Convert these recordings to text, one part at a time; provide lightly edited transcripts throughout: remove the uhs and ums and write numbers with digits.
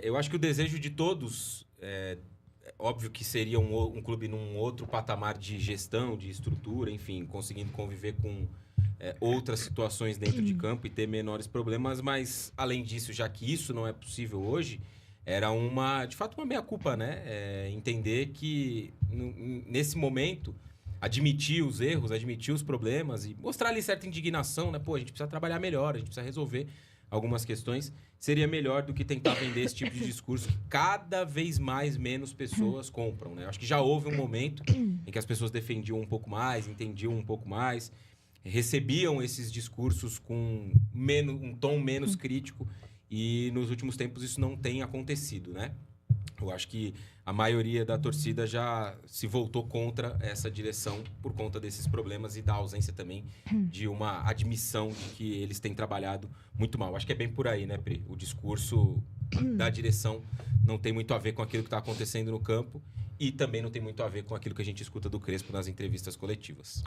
Eu acho que o desejo de todos, óbvio que seria um clube num outro patamar de gestão, de estrutura, enfim, conseguindo conviver com outras situações dentro de campo e ter menores problemas, mas além disso, já que isso não é possível hoje, era de fato uma meia-culpa, né? Entender que nesse momento, admitir os erros, admitir os problemas e mostrar ali certa indignação, né? Pô, a gente precisa trabalhar melhor, a gente precisa resolver algumas questões, seria melhor do que tentar vender esse tipo de discurso que cada vez menos pessoas compram, né? Acho que já houve um momento em que as pessoas defendiam um pouco mais, entendiam um pouco mais, recebiam esses discursos com um tom menos crítico e nos últimos tempos isso não tem acontecido, né? Eu acho que a maioria da torcida já se voltou contra essa direção por conta desses problemas e da ausência também de uma admissão de que eles têm trabalhado muito mal. Acho que é bem por aí, né, Pri? O discurso da direção não tem muito a ver com aquilo que está acontecendo no campo e também não tem muito a ver com aquilo que a gente escuta do Crespo nas entrevistas coletivas.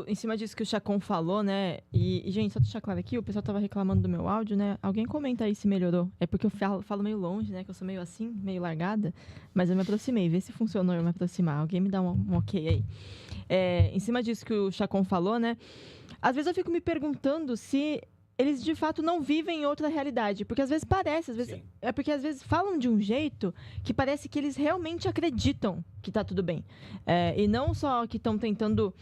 Em cima disso que o Chacon falou, né? E, gente, só deixar claro aqui, o pessoal tava reclamando do meu áudio, né? Alguém comenta aí se melhorou. É porque eu falo meio longe, né? Que eu sou meio assim, meio largada. Mas eu me aproximei. Vê se funcionou eu me aproximar. Alguém me dá um ok aí. Em cima disso que o Chacon falou, né? Às vezes eu fico me perguntando se eles de fato não vivem em outra realidade. Porque às vezes parece, porque às vezes falam de um jeito que parece que eles realmente acreditam que tá tudo bem. E não só que estão tentando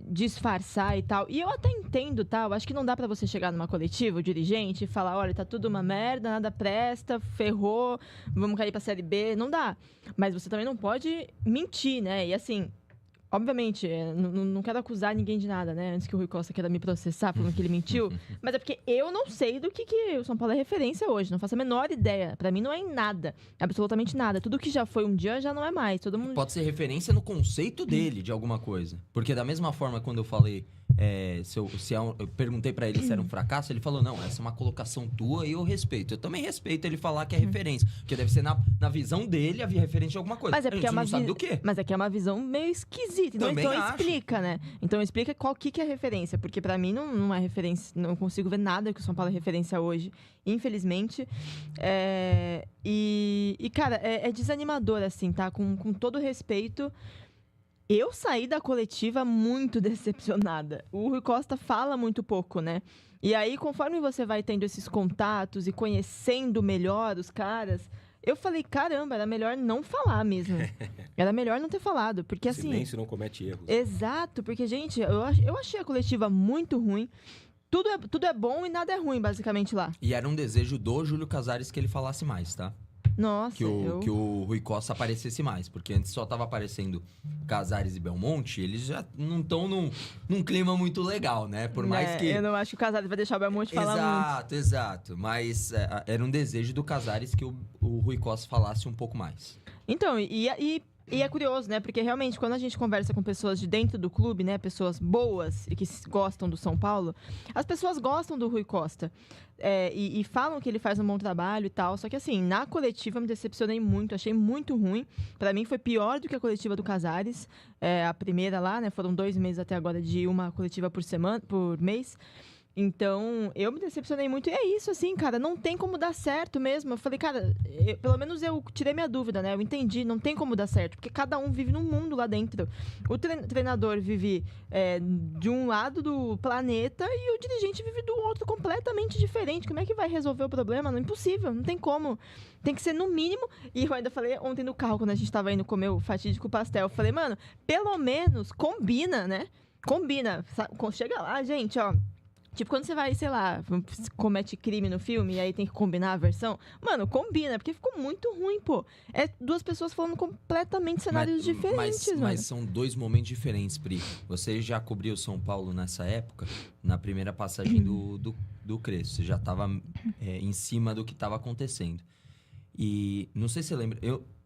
disfarçar e tal. E eu até entendo, tá? Eu acho que não dá pra você chegar numa coletiva, o dirigente, e falar, olha, tá tudo uma merda, nada presta, ferrou, vamos cair pra Série B. Não dá. Mas você também não pode mentir, né? E assim, obviamente, não quero acusar ninguém de nada, né? Antes que o Rui Costa queira me processar falando que ele mentiu. Mas é porque eu não sei do que o São Paulo é referência hoje. Não faço a menor ideia. Pra mim não é em nada. Absolutamente nada. Tudo que já foi um dia já não é mais. Todo mundo... Pode ser referência no conceito dele de alguma coisa. Porque da mesma forma, quando eu falei... eu perguntei pra ele se era um fracasso, ele falou, não, essa é uma colocação tua e eu respeito. Eu também respeito ele falar que é referência. Porque deve ser na visão dele havia referência de alguma coisa. Mas é porque a gente não sabe do quê. Mas é que é uma visão meio esquisita. Então explica, né? Então explica qual que é referência. Porque pra mim não é referência. Não consigo ver nada que o São Paulo é referência hoje. Infelizmente. Cara, é desanimador, assim, tá? Com todo respeito... Eu saí da coletiva muito decepcionada. O Rui Costa fala muito pouco, né? E aí, conforme você vai tendo esses contatos e conhecendo melhor os caras, eu falei, caramba, era melhor não falar mesmo. Era melhor não ter falado, porque assim... Silêncio não comete erros. Exato, porque, gente, eu achei a coletiva muito ruim. Tudo é bom e nada é ruim, basicamente, lá. E era um desejo do Júlio Casares que ele falasse mais, tá? Nossa, que o Rui Costa aparecesse mais. Porque antes só tava aparecendo Casares e Belmonte, eles já não estão num clima muito legal, né? Por mais que... Eu não acho que o Casares vai deixar o Belmonte falar muito. Exato. Mas era um desejo do Casares que o Rui Costa falasse um pouco mais. Então, e é curioso, né? Porque realmente, quando a gente conversa com pessoas de dentro do clube, né? Pessoas boas e que gostam do São Paulo, as pessoas gostam do Rui Costa. E falam que ele faz um bom trabalho e tal. Só que assim, na coletiva eu me decepcionei muito, achei muito ruim. Pra mim foi pior do que a coletiva do Casares. A primeira lá, né? Foram 2 meses até agora de uma coletiva por mês. Então, eu me decepcionei muito. E é isso, assim, cara, não tem como dar certo mesmo. Eu falei, cara, pelo menos eu tirei minha dúvida, né? Eu entendi, não tem como dar certo, porque cada um vive num mundo lá dentro. O treinador vive de um lado do planeta e o dirigente vive do outro, completamente diferente. Como é que vai resolver o problema? Não é impossível, não tem como. Tem que ser no mínimo. E eu ainda falei ontem no carro, quando a gente tava indo comer o fatídico pastel, eu falei, mano, pelo menos combina, né? Combina. Chega lá, gente, ó. Tipo, quando você vai, sei lá, comete crime no filme e aí tem que combinar a versão. Mano, combina, porque ficou muito ruim, pô. 2 pessoas falando completamente cenários diferentes, mano. Mas são 2 momentos diferentes, Pri. Você já cobriu São Paulo nessa época, na primeira passagem do Crespo. Você já tava em cima do que tava acontecendo. E não sei se você lembra,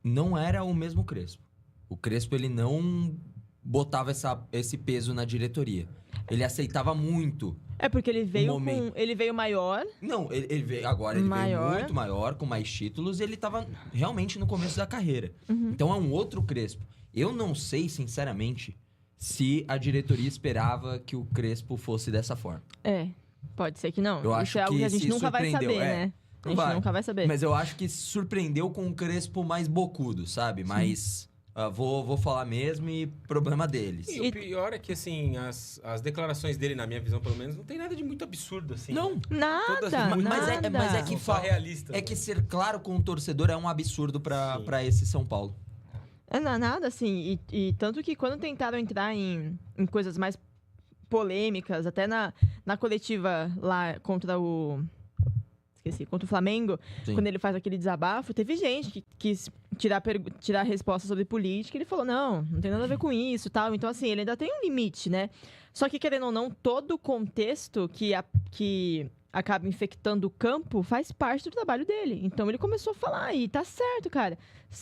não era o mesmo Crespo. O Crespo, ele não botava esse peso na diretoria. Ele aceitava muito. Porque ele veio ele veio maior. Não, ele veio muito maior, com mais títulos, e ele tava realmente no começo da carreira. Então é um outro Crespo. Eu não sei, sinceramente, se a diretoria esperava que o Crespo fosse dessa forma. Pode ser que não. Eu acho Isso é algo que a gente nunca vai saber, né? A gente nunca vai saber. Mas eu acho que surpreendeu com um Crespo mais bocudo, sabe? Mais... vou falar mesmo e problema deles. E o pior é que, assim, as declarações dele, na minha visão, pelo menos, não tem nada de muito absurdo, assim. Não. Nada, Mas é que são só realistas. É que ser claro com o torcedor é um absurdo pra esse São Paulo. Nada, assim. E tanto que quando tentaram entrar em coisas mais polêmicas, até na coletiva lá contra o... Esqueci, contra o Flamengo, Sim. quando ele faz aquele desabafo, teve gente que quis tirar respostas sobre política, e ele falou, não tem nada a ver com isso, tal. Então, assim, ele ainda tem um limite, né? Só que, querendo ou não, todo o contexto que acaba infectando o campo faz parte do trabalho dele. Então, ele começou a falar, e tá certo, cara.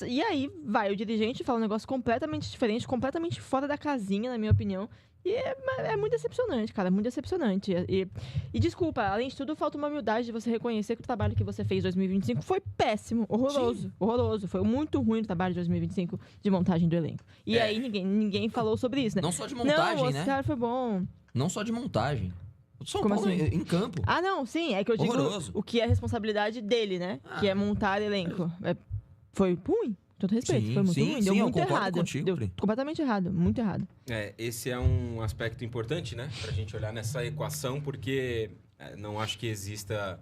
E aí, vai o dirigente e fala um negócio completamente diferente, completamente fora da casinha, na minha opinião. E é muito decepcionante, cara, muito decepcionante. E desculpa, além de tudo, falta uma humildade de você reconhecer que o trabalho que você fez em 2025 foi péssimo, horroroso, Sim. horroroso. Foi muito ruim o trabalho de 2025 de montagem do elenco. E aí ninguém falou sobre isso, né? Não só de montagem, não, né? Esse cara foi bom. Não só de montagem. O São Como Paulo assim? em campo. Ah, não, sim, é que eu digo Horroroso. o que é responsabilidade dele, né? Que é montar elenco. Foi ruim, com todo respeito, Sim, foi muito sim, ruim, deu sim, eu muito concordo errado. contigo, Deu Pri. completamente errado, muito errado. Esse é um aspecto importante, né? Pra gente olhar nessa equação, porque não acho que exista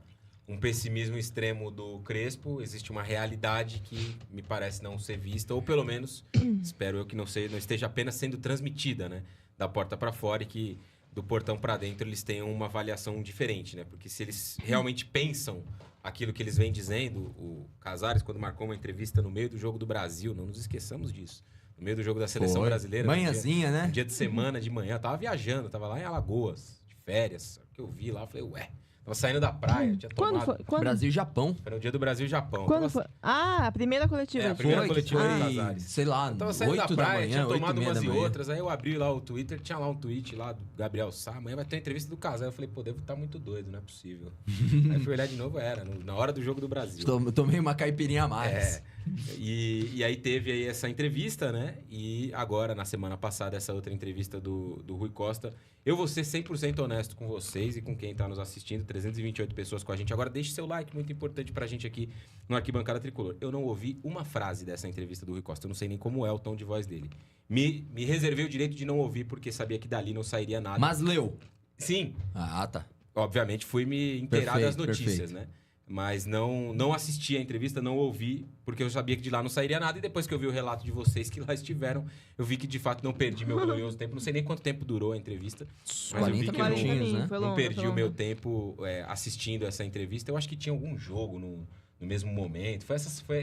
um pessimismo extremo do Crespo. Existe uma realidade que me parece não ser vista, ou pelo menos, espero eu que não esteja apenas sendo transmitida, né? Da porta pra fora e que do portão pra dentro eles tenham uma avaliação diferente, né? Porque se eles realmente pensam aquilo que eles vêm dizendo, o Casares, quando marcou uma entrevista no meio do Jogo do Brasil, não nos esqueçamos disso, no meio do jogo da Seleção Brasileira. Manhãzinha, né? Um dia de semana, de manhã, eu tava viajando, tava lá em Alagoas, de férias. O que eu vi lá, eu falei, tava saindo da praia, tinha tomado... Quando foi? Quando? Brasil e Japão. Era o dia do Brasil e Japão. Quando foi? Ah, a primeira coletiva. A primeira coletiva do foi, Casares. sei lá, Eu tava saindo 8 da da praia, manhã, tinha 8 tomado e meia umas da e manhã. outras, aí eu abri lá o Twitter, tinha lá um tweet lá do Gabriel Sá, amanhã vai ter uma entrevista do Casares. Eu falei, devo estar muito doido, não é possível. Aí fui olhar de novo, na hora do Jogo do Brasil. Tomei uma caipirinha a mais. E aí teve aí essa entrevista, né? E agora, na semana passada, essa outra entrevista do Rui Costa. Eu vou ser 100% honesto com vocês e com quem tá nos assistindo. 328 pessoas com a gente. Agora, deixe seu like, muito importante pra gente aqui no Arquibancada Tricolor. Eu não ouvi uma frase dessa entrevista do Rui Costa. Eu não sei nem como é o tom de voz dele. Me reservei o direito de não ouvir, porque sabia que dali não sairia nada. Mas leu. Sim. Ah, tá. Obviamente, fui me inteirar das notícias, Perfeito. né? Mas não assisti a entrevista, não ouvi, porque eu sabia que de lá não sairia nada. E depois que eu vi o relato de vocês que lá estiveram, eu vi que de fato não perdi meu glorioso tempo. Não sei nem quanto tempo durou a entrevista, mas eu vi 40 que eu minutinhos, né? Foi não longa, perdi foi o longa. meu tempo assistindo essa entrevista. Eu acho que tinha algum jogo no mesmo momento.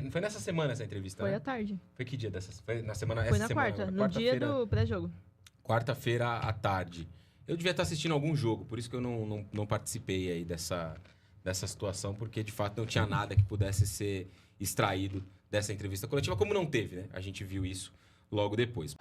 Não foi nessa semana essa entrevista, Foi né? à tarde. Foi que dia dessas? Foi na semana Foi essa na semana, quarta, na no dia quarta-feira. do pré-jogo. Quarta-feira à tarde. Eu devia estar assistindo algum jogo, por isso que eu não participei aí dessa situação, porque de fato não tinha nada que pudesse ser extraído dessa entrevista coletiva, como não teve, né? A gente viu isso logo depois.